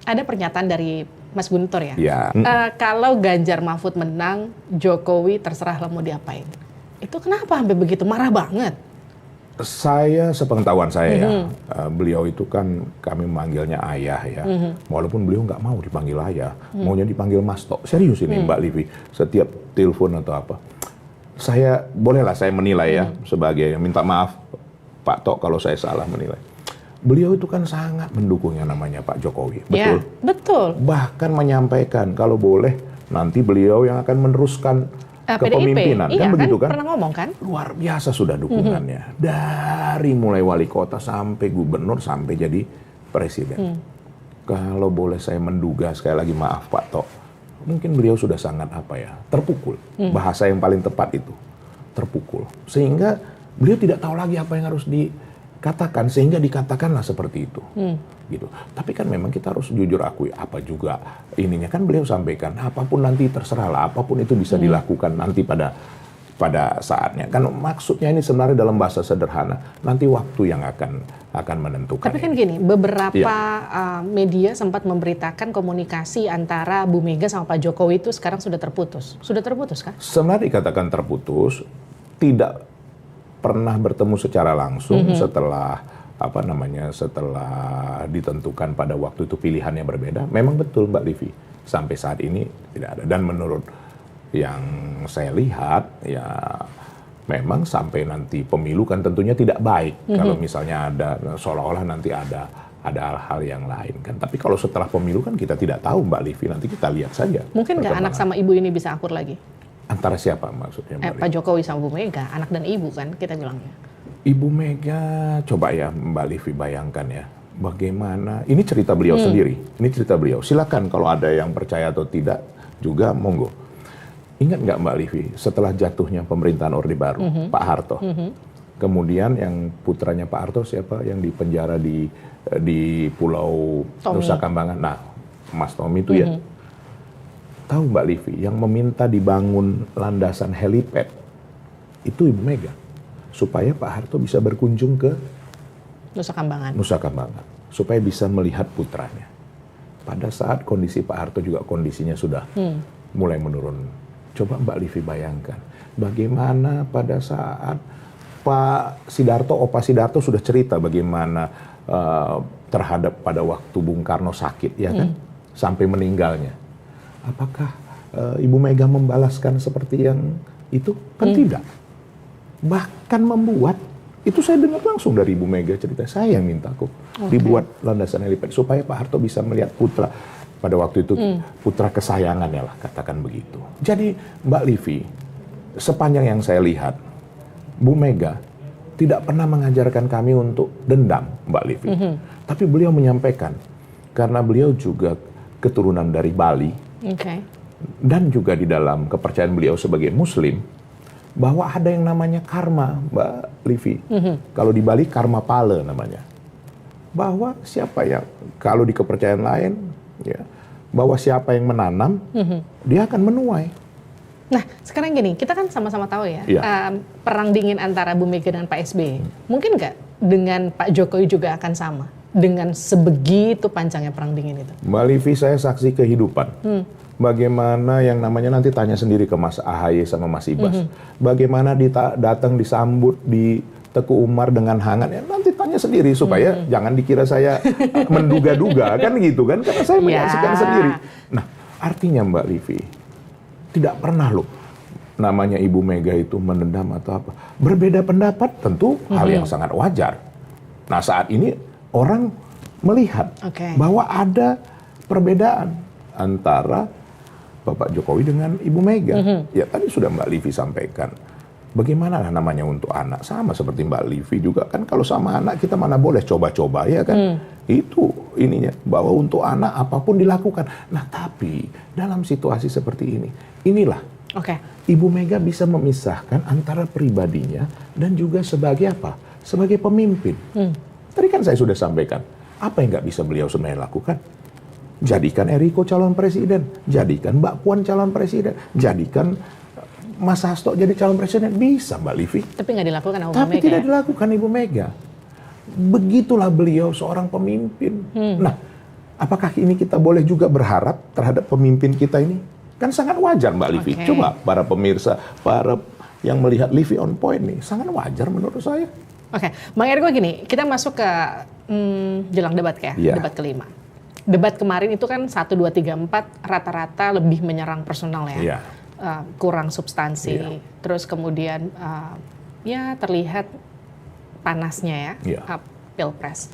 Speaker 1: ada pernyataan dari Mas Guntur ya.
Speaker 2: Kalau
Speaker 1: Ganjar Mahfud menang, Jokowi terserahlah mau diapain. Itu kenapa sampai begitu marah banget?
Speaker 2: Saya, sepengetahuan saya ya, beliau itu kan kami memanggilnya ayah ya. Walaupun beliau nggak mau dipanggil ayah, maunya dipanggil Mas Tok. Serius ini Mbak Livi, setiap telepon atau apa. Saya, bolehlah saya menilai ya, sebagai, minta maaf Pak Tok kalau saya salah menilai. Beliau itu kan sangat mendukung yang namanya Pak Jokowi, betul?
Speaker 1: Ya, betul.
Speaker 2: Bahkan menyampaikan kalau boleh nanti beliau yang akan meneruskan kepemimpinan,
Speaker 1: iya,
Speaker 2: kan begitu kan?
Speaker 1: Pernah ngomong kan?
Speaker 2: Luar biasa sudah dukungannya. Dari mulai wali kota sampai gubernur sampai jadi presiden. Kalau boleh saya menduga, sekali lagi maaf Pak Tok, mungkin beliau sudah sangat terpukul. Bahasa yang paling tepat itu, terpukul. Sehingga beliau tidak tahu lagi apa yang harus dikatakan, sehingga dikatakanlah seperti itu. Gitu. Tapi kan memang kita harus jujur akui, apa juga ininya kan beliau sampaikan, apapun nanti terserahlah, apapun itu bisa dilakukan nanti pada saatnya. Kan maksudnya ini sebenarnya dalam bahasa sederhana, nanti waktu yang akan menentukan.
Speaker 1: Tapi kan gini, beberapa media sempat memberitakan komunikasi antara Bu Mega sama Pak Jokowi itu sekarang sudah terputus. Sudah terputus kan?
Speaker 2: Sebenarnya dikatakan terputus, tidak pernah bertemu secara langsung setelah setelah ditentukan pada waktu itu pilihannya berbeda. Memang betul Mbak Livi, sampai saat ini tidak ada. Dan menurut yang saya lihat, ya memang sampai nanti pemilu kan tentunya tidak baik. Kalau misalnya ada, seolah-olah nanti ada hal-hal yang lain kan. Tapi kalau setelah pemilu kan kita tidak tahu Mbak Livi, nanti kita lihat saja.
Speaker 1: Mungkin nggak anak sama ibu ini bisa akur lagi?
Speaker 2: Antara siapa maksudnya Mbak Livi?
Speaker 1: Pak Jokowi sama Bu Mega, anak dan ibu kan kita bilangnya.
Speaker 2: Ibu Mega, coba ya Mbak Livi bayangkan ya, bagaimana, ini cerita beliau sendiri, ini cerita beliau. Silakan kalau ada yang percaya atau tidak juga monggo. Ingat nggak Mbak Livi, setelah jatuhnya pemerintahan Orde Baru, Pak Harto, kemudian yang putranya Pak Harto siapa yang dipenjara di Pulau Nusa Kambangan, nah Mas Tommy itu ya, tahu Mbak Livi, yang meminta dibangun landasan helipad itu Ibu Mega. Supaya Pak Harto bisa berkunjung ke
Speaker 1: Nusa Kambangan,
Speaker 2: supaya bisa melihat putranya. Pada saat kondisi Pak Harto juga kondisinya sudah mulai menurun. Coba Mbak Livi bayangkan, bagaimana pada saat Pak Sidarto, Opa Sidarto sudah cerita bagaimana terhadap pada waktu Bung Karno sakit, ya kan, sampai meninggalnya. Apakah Ibu Mega membalaskan seperti yang itu? Kan tidak. Bahkan membuat, itu saya dengar langsung dari Ibu Mega cerita, saya yang minta kok dibuat landasan helipad supaya Pak Harto bisa melihat putra pada waktu itu, putra kesayangannya lah, katakan begitu. Jadi Mbak Livi, sepanjang yang saya lihat, Bu Mega tidak pernah mengajarkan kami untuk dendam Mbak Livi. Tapi beliau menyampaikan, karena beliau juga keturunan dari Bali, dan juga di dalam kepercayaan beliau sebagai Muslim, bahwa ada yang namanya karma, Mbak Livi. Kalau di Bali karma pala namanya. Bahwa siapa yang, kalau di kepercayaan lain, ya, bahwa siapa yang menanam, dia akan menuai.
Speaker 1: Nah, sekarang gini, kita kan sama-sama tahu ya, perang dingin antara Bu Mega dan Pak SBY. Mungkin nggak dengan Pak Jokowi juga akan sama? Dengan sebegitu panjangnya perang dingin itu?
Speaker 2: Mbak Livi, saya saksi kehidupan. Bagaimana yang namanya, nanti tanya sendiri ke Mas AHY sama Mas Ibas. Bagaimana datang disambut di Teku Umar dengan hangat, ya nanti tanya sendiri supaya jangan dikira saya menduga-duga kan gitu kan, karena saya menyaksikan sendiri. Nah, artinya Mbak Livi, tidak pernah loh namanya Ibu Mega itu menendam atau apa. Berbeda pendapat tentu hal yang sangat wajar. Nah, saat ini orang melihat bahwa ada perbedaan antara Bapak Jokowi dengan Ibu Mega. Ya tadi sudah Mbak Livi sampaikan. Bagaimana namanya untuk anak? Sama seperti Mbak Livi juga kan, kalau sama anak kita mana boleh coba-coba ya kan? Itu ininya, bahwa untuk anak apapun dilakukan. Nah tapi dalam situasi seperti ini, inilah Ibu Mega bisa memisahkan antara pribadinya dan juga sebagai apa? Sebagai pemimpin. Tadi kan saya sudah sampaikan, apa yang nggak bisa beliau sebenarnya lakukan? Jadikan Eriko calon presiden, jadikan Mbak Puan calon presiden, jadikan Mas Hasto jadi calon presiden, bisa Mbak Livi.
Speaker 1: Tapi nggak dilakukan sama Ibu
Speaker 2: Tapi
Speaker 1: Mega.
Speaker 2: tidak dilakukan Ibu Mega. Begitulah beliau seorang pemimpin. Nah, apakah ini kita boleh juga berharap terhadap pemimpin kita ini? Kan sangat wajar Mbak Livi. Coba para pemirsa, para yang melihat Livi on Point nih, sangat wajar menurut saya.
Speaker 1: Bang Eriko gini, kita masuk ke jelang debat debat kelima. Debat kemarin itu kan 1, 2, 3, 4 rata-rata lebih menyerang personal ya. Kurang substansi. Terus kemudian ya terlihat panasnya ya Pilpres.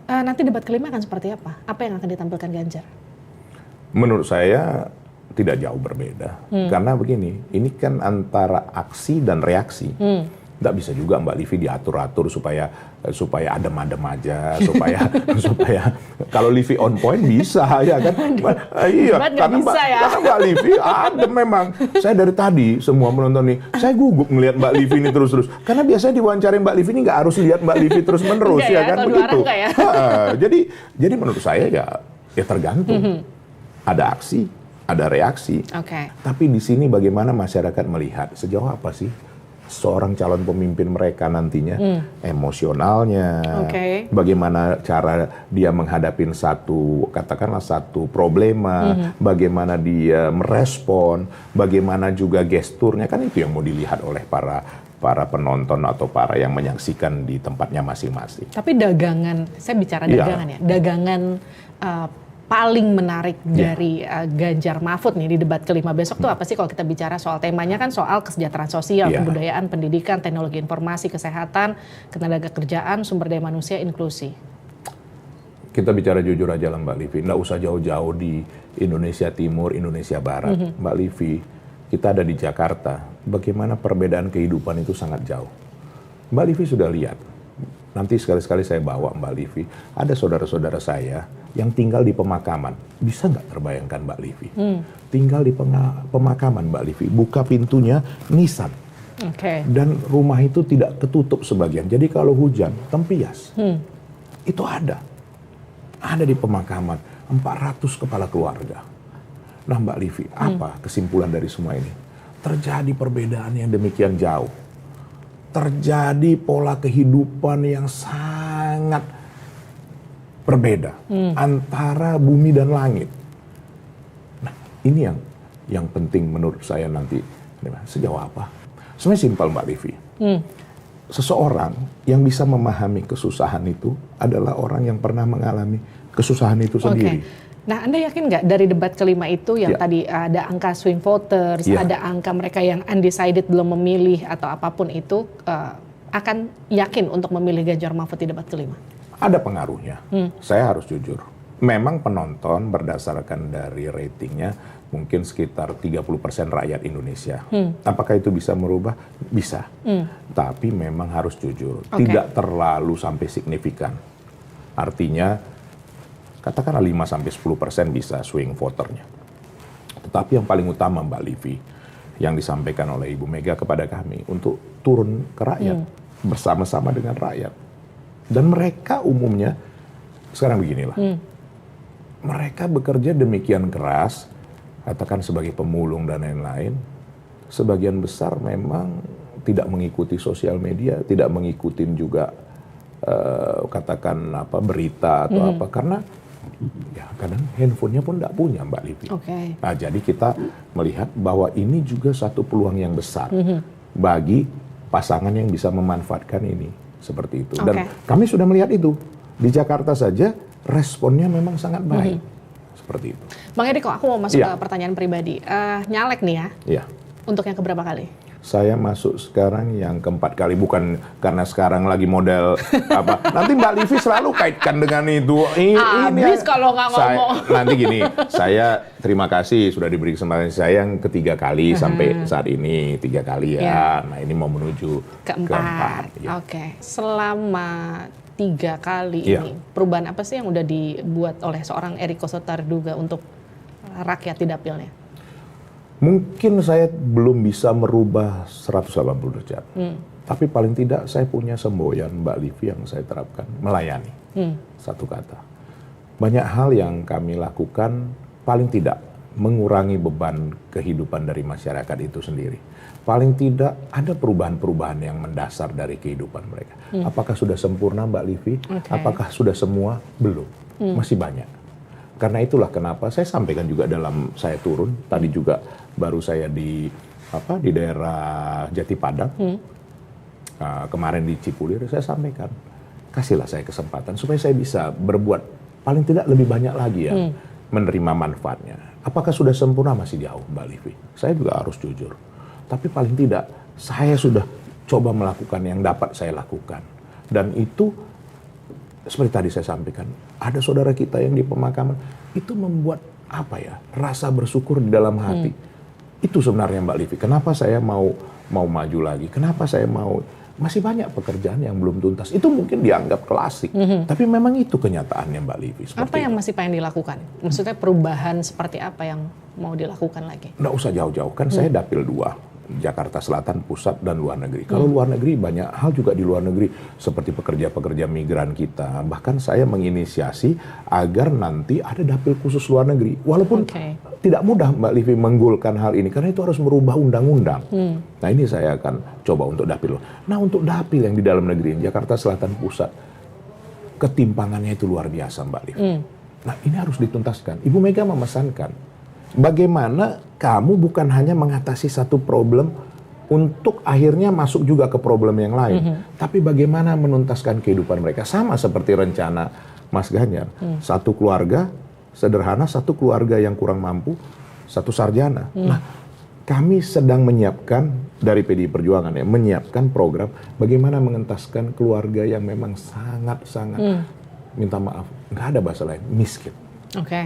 Speaker 1: Nanti debat kelima akan seperti apa? Apa yang akan ditampilkan Ganjar?
Speaker 2: Menurut saya tidak jauh berbeda. Karena begini, ini kan antara aksi dan reaksi. Nggak bisa juga Mbak Livi diatur-atur supaya adem-adem aja, supaya kalau Livi on point bisa ya kan? Iya, karena Mbak Livi adem memang. Saya dari tadi semua menonton nih, saya gugup ngelihat Mbak Livi ini terus-terus. Karena biasanya diwawancara Mbak Livi ini nggak harus lihat Mbak Livi terus-menerus ya kan begitu. Jadi menurut saya ya tergantung. Ada aksi, ada reaksi. Tapi di sini bagaimana masyarakat melihat sejauh apa sih seorang calon pemimpin mereka nantinya, emosionalnya, bagaimana cara dia menghadapi katakanlah satu problema, bagaimana dia merespon, bagaimana juga gesturnya, kan itu yang mau dilihat oleh para penonton atau para yang menyaksikan di tempatnya masing-masing.
Speaker 1: Tapi dagangan, saya bicara dagangan ya, dagangan paling menarik dari Ganjar Mahfud nih di debat kelima besok tuh apa sih kalau kita bicara soal temanya kan soal kesejahteraan sosial, kebudayaan, pendidikan, teknologi informasi, kesehatan, ketenaga kerjaan, sumber daya manusia, inklusi.
Speaker 2: Kita bicara jujur aja lah Mbak Livi, nggak usah jauh-jauh di Indonesia Timur, Indonesia Barat. Mbak Livi, kita ada di Jakarta, bagaimana perbedaan kehidupan itu sangat jauh. Mbak Livi sudah lihat. Nanti sekali-sekali saya bawa Mbak Livi, ada saudara-saudara saya yang tinggal di pemakaman. Bisa nggak terbayangkan Mbak Livi? Tinggal di pemakaman Mbak Livi, buka pintunya nisan. Dan rumah itu tidak ketutup sebagian. Jadi kalau hujan, tempias. Itu ada. Ada di pemakaman, 400 kepala keluarga. Nah Mbak Livi, apa kesimpulan dari semua ini? Terjadi perbedaan yang demikian jauh. Terjadi pola kehidupan yang sangat berbeda antara bumi dan langit. Nah, ini yang penting menurut saya nanti. Sejauh apa? Sebenarnya simpel Mbak Livi. Seseorang yang bisa memahami kesusahan itu adalah orang yang pernah mengalami kesusahan itu sendiri.
Speaker 1: Nah, Anda yakin nggak dari debat kelima itu yang tadi ada angka swing voters, ada angka mereka yang undecided belum memilih atau apapun itu akan yakin untuk memilih Ganjar Mahfud di debat kelima?
Speaker 2: Ada pengaruhnya. Saya harus jujur. Memang penonton berdasarkan dari ratingnya mungkin sekitar 30% rakyat Indonesia. Apakah itu bisa merubah? Bisa. Tapi memang harus jujur. Tidak terlalu sampai signifikan. Artinya katakanlah 5-10% bisa swing voternya. Tetapi yang paling utama Mbak Livi, yang disampaikan oleh Ibu Mega kepada kami untuk turun ke rakyat, bersama-sama dengan rakyat. Dan mereka umumnya, sekarang beginilah, mereka bekerja demikian keras, katakan sebagai pemulung dan lain-lain, sebagian besar memang tidak mengikuti sosial media, tidak mengikuti juga katakan berita atau apa, karena ya kadang handphonenya pun tidak punya Mbak Livi. Nah, jadi kita melihat bahwa ini juga satu peluang yang besar bagi pasangan yang bisa memanfaatkan ini seperti itu. Dan kami sudah melihat itu di Jakarta saja responnya memang sangat baik seperti itu.
Speaker 1: Bang Eriko, aku mau masuk ke pertanyaan pribadi. Nyalek nih ya?
Speaker 2: Iya.
Speaker 1: Untuk yang keberapa kali?
Speaker 2: Saya masuk sekarang yang keempat kali, bukan karena sekarang lagi model apa. Nanti Mbak Livi selalu kaitkan dengan itu.
Speaker 1: Habis kalau nggak ngomong.
Speaker 2: Nanti gini, saya terima kasih sudah diberi kesempatan saya yang ketiga kali sampai saat ini 3 kali ya. Nah ini mau menuju keempat. Ya.
Speaker 1: Oke, selama 3 kali ini perubahan apa sih yang udah dibuat oleh seorang Eriko Sotarduga untuk rakyat di dapilnya?
Speaker 2: Mungkin saya belum bisa merubah 180 derajat. Tapi paling tidak saya punya semboyan Mbak Livi yang saya terapkan, melayani. Satu kata. Banyak hal yang kami lakukan paling tidak mengurangi beban kehidupan dari masyarakat itu sendiri. Paling tidak ada perubahan-perubahan yang mendasar dari kehidupan mereka. Apakah sudah sempurna Mbak Livi? Apakah sudah semua? Belum. Masih banyak. Karena itulah kenapa saya sampaikan juga dalam saya turun tadi juga baru saya di daerah Jati Padang kemarin di Cipulir saya sampaikan kasihlah saya kesempatan supaya saya bisa berbuat paling tidak lebih banyak lagi ya menerima manfaatnya. Apakah sudah sempurna? Masih jauh Mbak Livi. Saya juga harus jujur. Tapi paling tidak saya sudah coba melakukan yang dapat saya lakukan dan itu seperti tadi saya sampaikan, ada saudara kita yang di pemakaman, itu membuat rasa bersyukur di dalam hati. Itu sebenarnya Mbak Livi, kenapa saya mau maju lagi, kenapa saya masih banyak pekerjaan yang belum tuntas. Itu mungkin dianggap klasik, tapi memang itu kenyataannya Mbak Livi.
Speaker 1: Apa yang masih pengen dilakukan? Maksudnya perubahan seperti apa yang mau dilakukan lagi?
Speaker 2: Nggak usah jauh-jauh, kan saya dapil 2. Jakarta Selatan, Pusat, dan luar negeri. Kalau luar negeri, banyak hal juga di luar negeri. Seperti pekerja-pekerja migran kita. Bahkan saya menginisiasi agar nanti ada dapil khusus luar negeri. Walaupun tidak mudah Mbak Livi menggolkan hal ini. Karena itu harus merubah undang-undang. Nah ini saya akan coba untuk dapil. Nah untuk dapil yang di dalam negeri, Jakarta Selatan, Pusat, ketimpangannya itu luar biasa Mbak Livi. Nah ini harus dituntaskan. Ibu Mega memesankan. Bagaimana kamu bukan hanya mengatasi satu problem untuk akhirnya masuk juga ke problem yang lain. Tapi bagaimana menuntaskan kehidupan mereka. Sama seperti rencana Mas Ganjar. Satu keluarga sederhana, satu keluarga yang kurang mampu, satu sarjana. Nah, kami sedang menyiapkan dari PDI Perjuangan ya, menyiapkan program bagaimana mengentaskan keluarga yang memang sangat-sangat, minta maaf, nggak ada bahasa lain, miskin.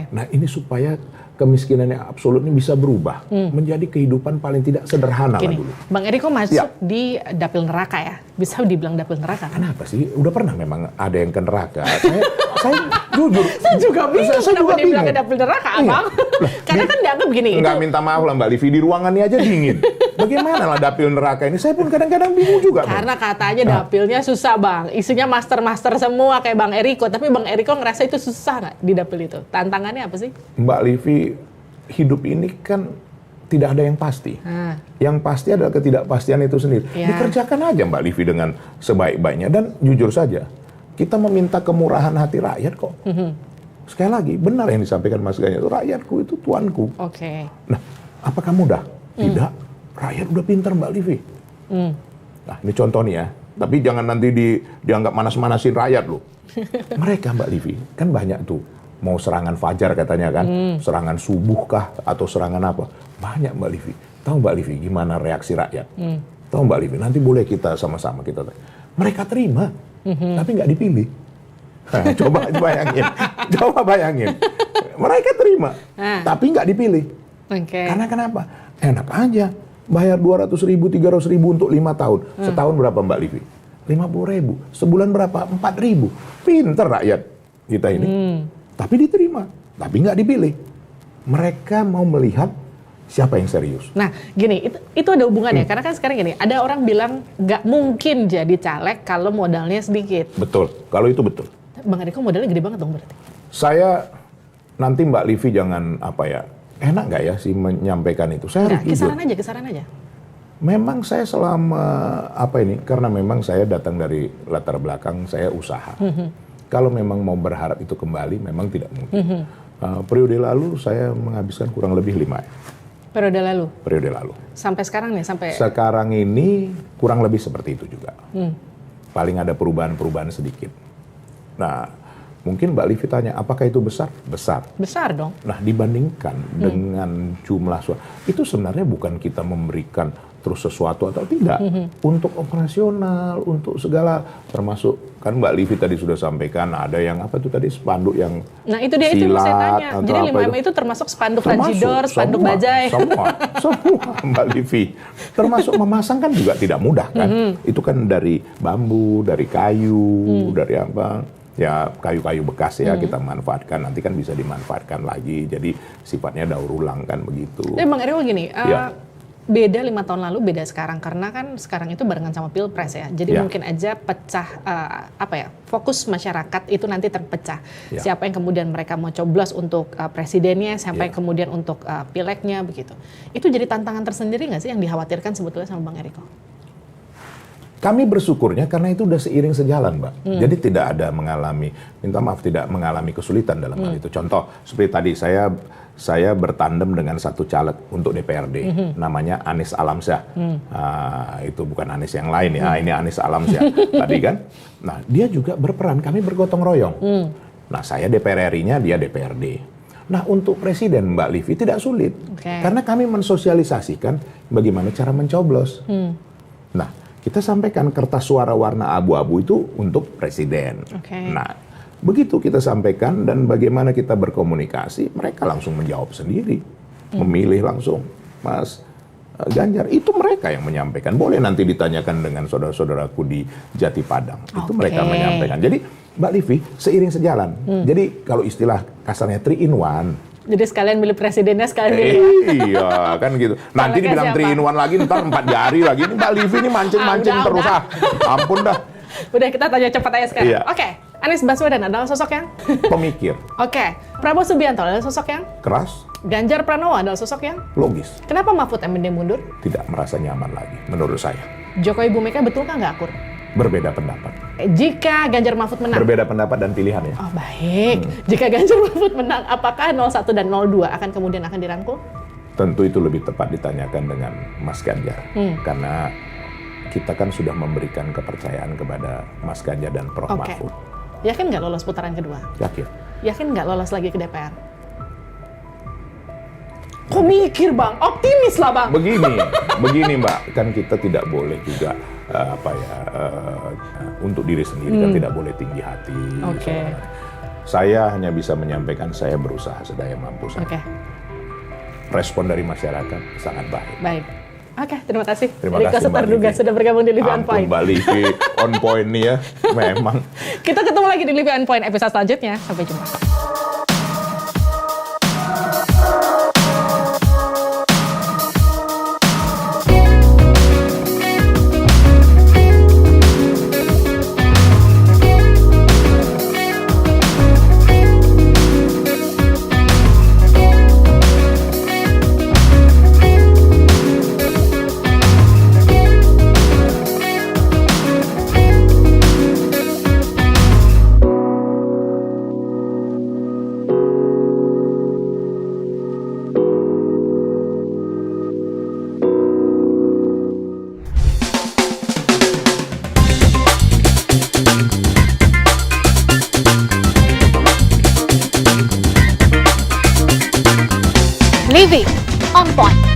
Speaker 2: Nah ini supaya kemiskinan yang absolut ini bisa berubah menjadi kehidupan paling tidak sederhana lah dulu.
Speaker 1: Bang Eriko masuk di dapil neraka ya? Bisa dibilang dapil neraka?
Speaker 2: Kenapa sih? Udah pernah memang ada yang ke neraka. Saya jujur.
Speaker 1: Saya juga bingung kenapa dibilang ke dapil neraka, Abang. Karena kan dianggap begini.
Speaker 2: Nggak minta maaf lah Mbak Livi, di ruangannya aja dingin. Bagaimana lah dapil neraka ini? Saya pun kadang-kadang bingung juga.
Speaker 1: Karena katanya dapilnya susah Bang. Isinya master-master semua kayak Bang Eriko. Tapi Bang Eriko ngerasa itu susah nggak di dapil itu? Tantangannya apa sih?
Speaker 2: Mbak Livi, hidup ini kan tidak ada yang pasti. Yang pasti adalah ketidakpastian itu sendiri. Dikerjakan aja Mbak Livi dengan sebaik-baiknya. Dan jujur saja, kita meminta kemurahan hati rakyat kok. Sekali lagi, benar yang disampaikan Mas Ganjar, rakyatku itu tuanku. Nah, apakah mudah? Tidak. Rakyat udah pintar Mbak Livi. Nah, ini contoh nih ya. Tapi jangan nanti dianggap manas-manasin rakyat loh. Mereka Mbak Livi, kan banyak tuh. Mau serangan fajar katanya kan. Serangan subuh kah? Atau serangan apa? Banyak Mbak Livi. Tahu Mbak Livi gimana reaksi rakyat? Tahu Mbak Livi, nanti boleh kita sama-sama kita. Mereka terima, tapi nggak dipilih. Nah, coba bayangin. Coba bayangin. Mereka terima, tapi nggak dipilih. Karena kenapa? Enak aja. Bayar 200.000, 300.000 untuk 5 tahun. Setahun berapa Mbak Livi? 50.000. Sebulan berapa? 4.000. Pinter rakyat kita ini. Tapi diterima, tapi nggak dipilih. Mereka mau melihat siapa yang serius.
Speaker 1: Nah, gini, itu ada hubungannya. Karena kan sekarang gini, ada orang bilang nggak mungkin jadi caleg kalau modalnya sedikit.
Speaker 2: Betul, kalau itu betul.
Speaker 1: Bang Eriko modalnya gede banget dong berarti.
Speaker 2: Saya nanti Mbak Livi jangan enak nggak ya sih menyampaikan itu? Saya harus jujur.
Speaker 1: Kisaran aja.
Speaker 2: Memang saya selama karena memang saya datang dari latar belakang saya usaha. Kalau memang mau berharap itu kembali, memang tidak mungkin. Periode lalu saya menghabiskan kurang lebih 5.
Speaker 1: Periode lalu?
Speaker 2: Periode lalu.
Speaker 1: Sampai sekarang nih?
Speaker 2: Sekarang ini kurang lebih seperti itu juga. Paling ada perubahan-perubahan sedikit. Nah, Mungkin Mbak Livi tanya, apakah itu besar? Besar.
Speaker 1: Besar dong.
Speaker 2: Nah, dibandingkan dengan jumlah suara, itu sebenarnya bukan kita memberikan terus sesuatu atau tidak. Untuk operasional, untuk segala, termasuk kan Mbak Livi tadi sudah sampaikan, ada yang apa itu tadi, spanduk yang
Speaker 1: Nah itu dia, itu mau saya tanya. Jadi 5M itu termasuk spanduk Fajidor, spanduk Bajai.
Speaker 2: Semua Mbak Livi. Termasuk memasang kan juga tidak mudah kan. Itu kan dari bambu, dari kayu, dari apa. Ya kayu-kayu bekas ya kita manfaatkan, nanti kan bisa dimanfaatkan lagi, jadi sifatnya daur ulang kan begitu.
Speaker 1: Tapi Bang Eriko gini,
Speaker 2: Ya.
Speaker 1: beda 5 tahun lalu, beda sekarang, karena kan sekarang itu barengan sama Pilpres ya, jadi
Speaker 2: Ya.
Speaker 1: mungkin aja pecah, fokus masyarakat itu nanti terpecah.
Speaker 2: Ya.
Speaker 1: Siapa yang kemudian mereka mau coblos untuk presidennya, siapa
Speaker 2: Ya.
Speaker 1: yang kemudian untuk pileknya begitu. Itu jadi tantangan tersendiri nggak sih yang dikhawatirkan sebetulnya sama Bang Eriko?
Speaker 2: Kami bersyukurnya karena itu udah seiring sejalan, Mbak. Jadi tidak ada tidak mengalami kesulitan dalam hal itu. Contoh, seperti tadi saya bertandem dengan satu caleg untuk DPRD, namanya Anies Alamsyah. Itu bukan Anies yang lain ya, ini Anies Alamsyah tadi kan. Nah, dia juga berperan, kami bergotong royong. Nah, saya DPR RI-nya, dia DPRD. Nah, untuk presiden Mbak Livi tidak sulit, karena kami mensosialisasikan bagaimana cara mencoblos. Nah, kita sampaikan kertas suara warna abu-abu itu untuk presiden. Nah, begitu kita sampaikan dan bagaimana kita berkomunikasi, mereka langsung menjawab sendiri. Memilih langsung, Mas Ganjar. Itu mereka yang menyampaikan. Boleh nanti ditanyakan dengan saudara-saudaraku di Jati Padang. Itu mereka menyampaikan. Jadi, Mbak Livi, seiring sejalan. Jadi, kalau istilah kasarnya 3 in 1.
Speaker 1: Jadi sekalian milih presidennya, sekalian milih.
Speaker 2: Iya, kan gitu. Nanti dibilang 3 in 1 lagi, ntar 4 jari lagi. Ini Mbak Livi ini mancing-mancing terus. Ampun dah.
Speaker 1: Udah, kita tanya cepat aja sekarang.
Speaker 2: Iya.
Speaker 1: Oke, Anies Baswedan adalah sosok yang?
Speaker 2: Pemikir.
Speaker 1: Oke, Prabowo Subianto adalah sosok yang?
Speaker 2: Keras.
Speaker 1: Ganjar Pranowo adalah sosok yang?
Speaker 2: Logis.
Speaker 1: Kenapa Mahfud MD mundur?
Speaker 2: Tidak merasa nyaman lagi, menurut saya.
Speaker 1: Jokowi Bu Mega betul nggak akur?
Speaker 2: Berbeda pendapat.
Speaker 1: Jika Ganjar Mahfud menang?
Speaker 2: Berbeda pendapat dan pilihan ya.
Speaker 1: Oh baik. Jika Ganjar Mahfud menang, apakah 01 dan 02 akan kemudian dirangkul?
Speaker 2: Tentu itu lebih tepat ditanyakan dengan Mas Ganjar. Karena kita kan sudah memberikan kepercayaan kepada Mas Ganjar dan Prof. Mahfud.
Speaker 1: Yakin nggak lolos putaran kedua?
Speaker 2: Yakin.
Speaker 1: Yakin nggak lolos lagi ke DPR? Kok mikir Bang? Optimis lah Bang.
Speaker 2: Begini Mbak, kan kita tidak boleh juga untuk diri sendiri kan tidak boleh tinggi hati. Saya hanya bisa menyampaikan saya berusaha sedaya mampu saya. Respon dari masyarakat sangat baik.
Speaker 1: Baik. Oke, terima kasih.
Speaker 2: Terima kasih Mbak
Speaker 1: Setarduga sudah bergabung di Livi On Point.
Speaker 2: Mbak Livi on point nih ya, memang.
Speaker 1: Kita ketemu lagi di Livi On Point episode selanjutnya. Sampai jumpa.
Speaker 4: Livi On Point.